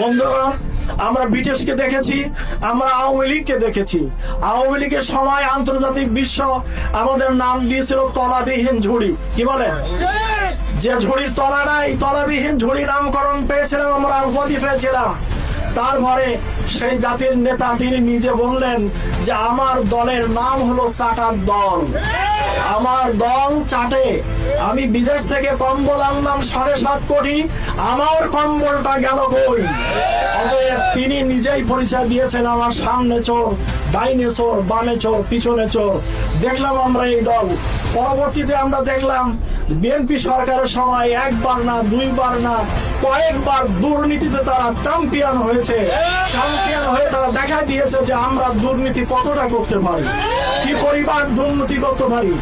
বন্ধুগণ, আমরা ব্রিটিশকে দেখেছি, আমরা আওয়ামী লীগকে দেখেছি। আওয়ামী লীগের সময় আন্তর্জাতিক বিশ্ব আমাদের নাম দিয়েছিল তলাবিহীন ঝুড়ি। কি বলে? যে ঝুড়ির তলা নাই, তলাবিহীন ঝুড়ি নামকরণ পেয়েছিলাম, আমরা উপাধি পেয়েছিলাম। তারপরে সেই জাতির নেতা তিনি নিজে বললেন যে আমার দলের নাম হলো চাটার দল, আমার দল চাটে। আমি বিদেশ থেকে কম্বল আনলাম 7.5 কোটি, আমার কম্বলটা গেল কই? তিনি নিজেই পরিচয় দিয়েছেন, আমার সামনে চোর, ডাইনে চোর, বামে চোর, পিছনে চোর। দেখলাম আমরা এই দল। পরবর্তীতে আমরা দেখলাম বিএনপি সরকারের সময় একবার না, দুইবার না, কয়েকবার দুর্নীতিতে তারা চ্যাম্পিয়ন হয়েছে। চ্যাম্পিয়ন হয়ে তারা দেখা দিয়েছে যে আমরা দুর্নীতি কতটা করতে পারি, কি পরিমাণ দুর্নীতি করতে পারি।